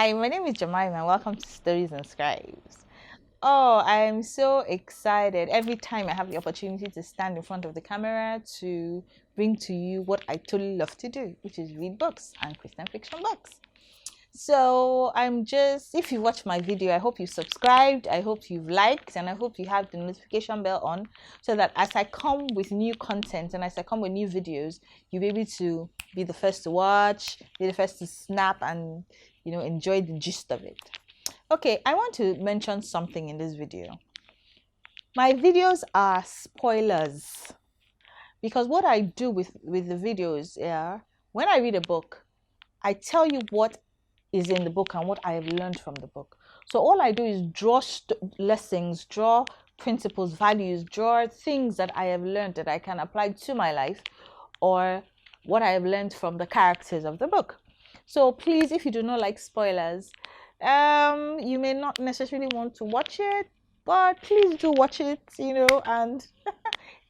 Hi, my name is Jemima and welcome to Stories and Scribes. Oh, I am so excited every time I have the opportunity to stand in front of the camera to bring to you what I totally love to do, which is read books and Christian fiction books. So if you watch my video, I hope you subscribed, I hope you've liked, and I hope you have the notification bell on so that as I come with new content and as I come with new videos, you'll be able to be the first to watch, be the first to snap and, enjoy the gist of it. Okay, I want to mention something in this video. My videos are spoilers because what I do with the videos, when I read a book, I tell you what is in the book and what I have learned from the book. So all I do is draw lessons, draw principles, values, draw things that I have learned that I can apply to my life or what I have learned from the characters of the book. So please, if you do not like spoilers, you may not necessarily want to watch it, but please do watch it, and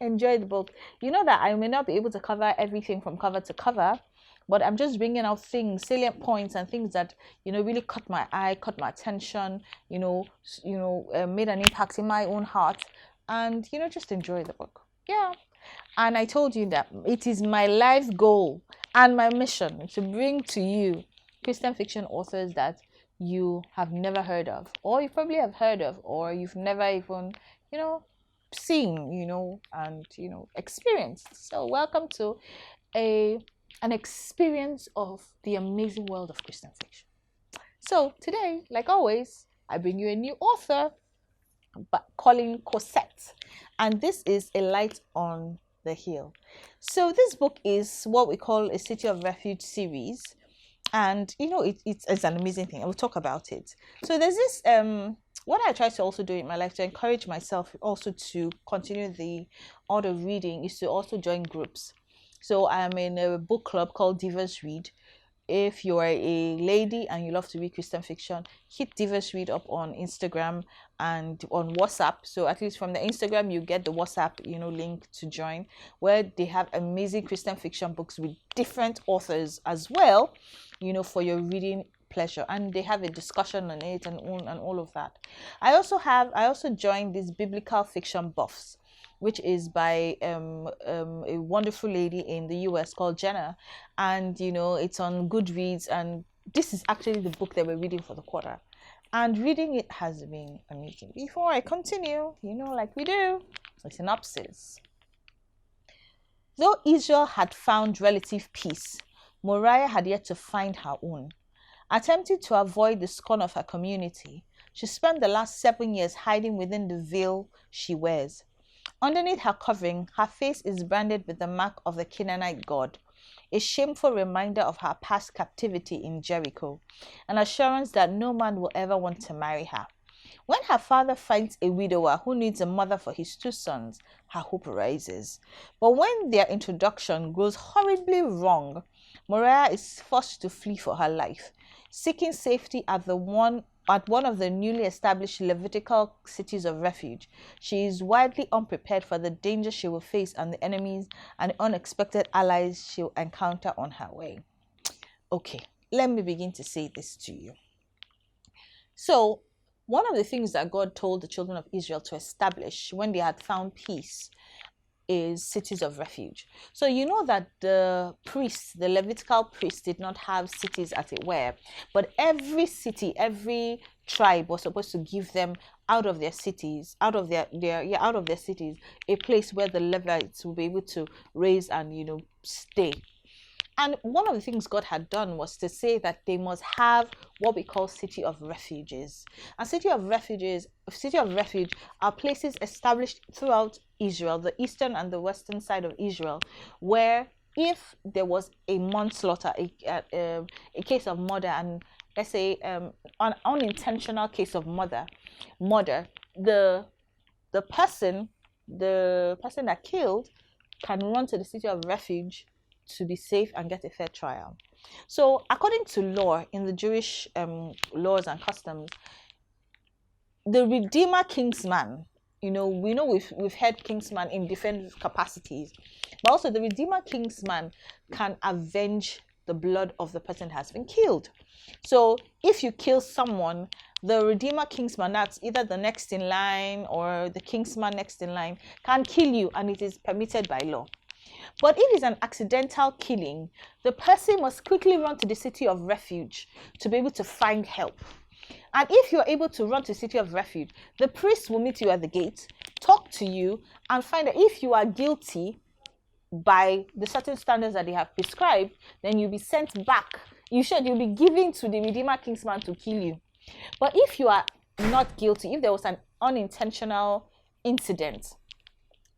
enjoy the book. You know that I may not be able to cover everything from cover to cover, but I'm just bringing out things, salient points and things that, really caught my eye, caught my attention, made an impact in my own heart and, just enjoy the book. Yeah. And I told you that it is my life goal and my mission to bring to you Christian fiction authors that you have never heard of, or you probably have heard of, or you've never even, seen, and, experienced. So welcome to an experience of the amazing world of Christian fiction. So today, like always, I bring you a new author, calling Cossette, and this is A Light on the Hill. So this book is what we call a City of Refuge series, and it's an amazing thing. I will talk about it. So there's this what I try to also do in my life to encourage myself also to continue the art of reading is to also join groups. So I'm in a book club called Divas Read. If you are a lady and you love to read Christian fiction, hit Divas Read up on Instagram and on WhatsApp. So at least from the Instagram, you get the WhatsApp, link to join, where they have amazing Christian fiction books with different authors as well, for your reading pleasure, and they have a discussion on it and all of that. I also joined these biblical fiction buffs, which is by a wonderful lady in the US called Jenna, and it's on Goodreads, and this is actually the book that we're reading for the quarter, and reading it has been amazing. Before I continue, like we do, a synopsis. Though Israel had found relative peace, Moriyah had yet to find her own. Attempting to avoid the scorn of her community, she spent the last 7 years hiding within the veil she wears. Underneath her covering, her face is branded with the mark of the Canaanite god, a shameful reminder of her past captivity in Jericho, an assurance that no man will ever want to marry her. When her father finds a widower who needs a mother for his 2 sons, her hope rises. But when their introduction goes horribly wrong, Moriyah is forced to flee for her life, seeking safety at one of the newly established Levitical cities of refuge. She is widely unprepared for the danger she will face and the enemies and unexpected allies she will encounter on her way. Okay, let me begin to say this to you. So, one of the things that God told the children of Israel to establish when they had found peace is cities of refuge. So you know that the Levitical priests did not have cities as it were, but every city, every tribe was supposed to give them out of their cities, out of their cities, a place where the Levites will be able to raise and stay. And one of the things God had done was to say that they must have what we call city of refuges. And city of refuge are places established throughout Israel, the eastern and the western side of Israel, where if there was a manslaughter, a case of murder, and let's say an unintentional case of murder, the person that killed can run to the city of refuge to be safe and get a fair trial. So according to law, in the Jewish laws and customs, the Redeemer Kingsman, we've heard Kingsman in different capacities, but also the Redeemer Kingsman can avenge the blood of the person has been killed. So if you kill someone, the Redeemer Kingsman, that's either the next in line or the Kingsman next in line, can kill you, and it is permitted by law. But if it's an accidental killing, the person must quickly run to the city of refuge to be able to find help. And if you're able to run to the city of refuge, the priest will meet you at the gate, talk to you, and find that if you are guilty by the certain standards that they have prescribed, then you'll be sent back. You'll be given to the Redeemer Kingsman to kill you. But if you are not guilty, if there was an unintentional incident,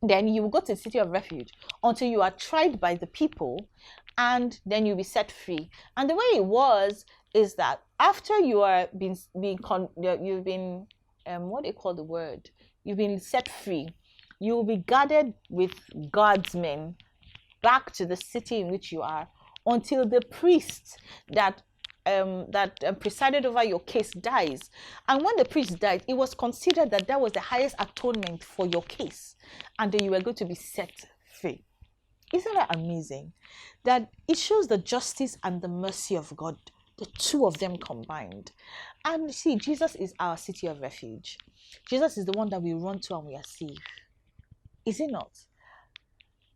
then you will go to the city of refuge until you are tried by the people, and then you'll be set free. And the way it was is that after you are you've been what do you call the word? You've been set free. You will be guarded with guardsmen back to the city in which you are until the priest that presided over your case dies. And when the priest died, it was considered that that was the highest atonement for your case, and then you were going to be set free. Isn't that amazing? That it shows the justice and the mercy of God, the two of them combined. And see, Jesus is our city of refuge. Jesus is the one that we run to and we are safe. Is it not?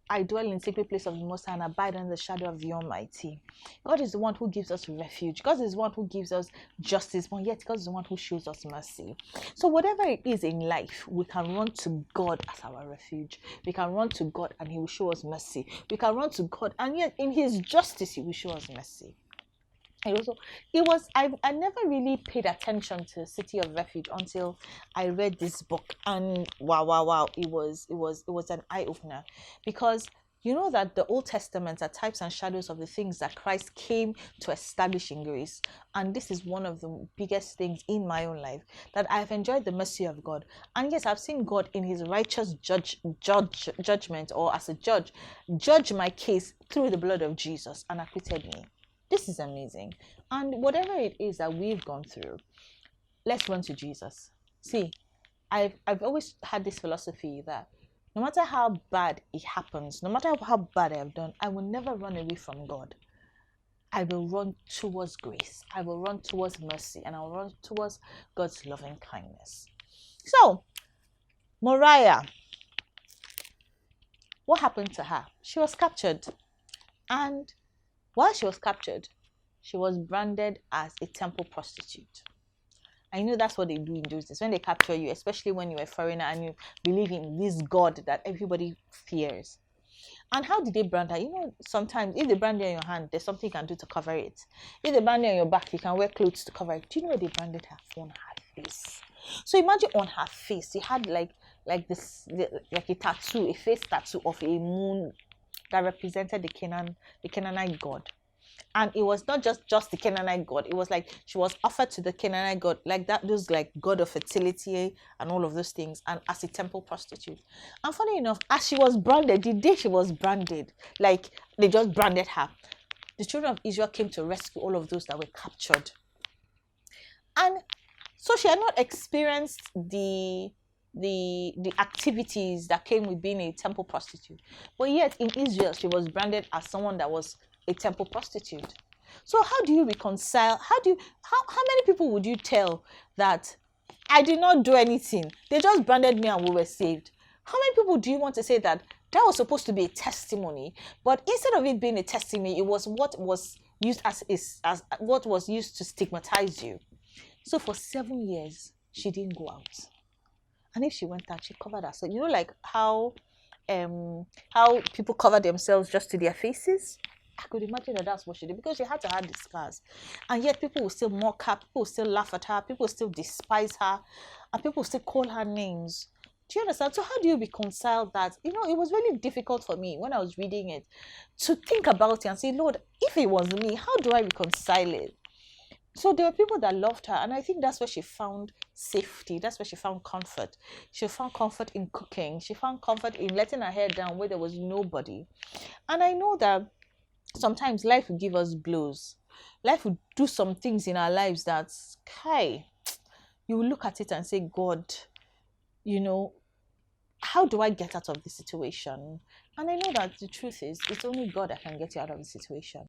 I dwell in the secret place of the Most High and abide under the shadow of the Almighty. God is the one who gives us refuge. God is the one who gives us justice, but yet God is the one who shows us mercy. So whatever it is in life, we can run to God as our refuge. We can run to God and He will show us mercy. We can run to God and yet in His justice He will show us mercy. I never really paid attention to the city of refuge until I read this book, and wow, it was an eye-opener, because you know that the Old Testament are types and shadows of the things that Christ came to establish in grace. And this is one of the biggest things in my own life, that I've enjoyed the mercy of God. And yes, I've seen God in His righteous judgment, or as a judge my case through the blood of Jesus and acquitted me. This is amazing. And whatever it is that we've gone through, let's run to Jesus. See, I've always had this philosophy that no matter how bad it happens, no matter how bad I have done, I will never run away from God. I will run towards grace. I will run towards mercy, and I will run towards God's loving kindness. So, Moriyah, what happened to her? She was captured, and while she was captured, she was branded as a temple prostitute. I know that's what they do in those days. When they capture you, especially when you're a foreigner and you believe in this God that everybody fears. And how did they brand her? You know, sometimes if they brand you on your hand, there's something you can do to cover it. If they brand you on your back, you can wear clothes to cover it. Do you know what they branded her on her face? So imagine on her face, she had like a tattoo, a face tattoo of a moon that represented the Canaanite god. And it was not just the Canaanite god. It was like she was offered to the Canaanite god, like that, those like god of fertility and all of those things, and as a temple prostitute. And funny enough, as she was branded, the day she was branded, like they just branded her, the children of Israel came to rescue all of those that were captured. And so she had not experienced the activities that came with being a temple prostitute, but yet in Israel she was branded as someone that was a temple prostitute. So how do you reconcile? How many people would you tell that I did not do anything, they just branded me and we were saved? How many people do you want to say that was supposed to be a testimony, but instead of it being a testimony, it was what was used as what was used to stigmatize you? So for 7 years she didn't go out. And if she went out, she covered herself. You know, like how people cover themselves just to their faces? I could imagine that that's what she did, because she had to have the scars. And yet people will still mock her, people will still laugh at her, people will still despise her, and people will still call her names. Do you understand? So how do you reconcile that? You know, it was really difficult for me when I was reading it to think about it and say, Lord, if it was me, how do I reconcile it? So there were people that loved her, and I think that's where she found safety. That's where she found comfort. She found comfort in cooking. She found comfort in letting her hair down where there was nobody. And I know that sometimes life will give us blows. Life will do some things in our lives that, you will look at it and say, God, you know, how do I get out of this situation? And I know that the truth is, it's only God that can get you out of the situation.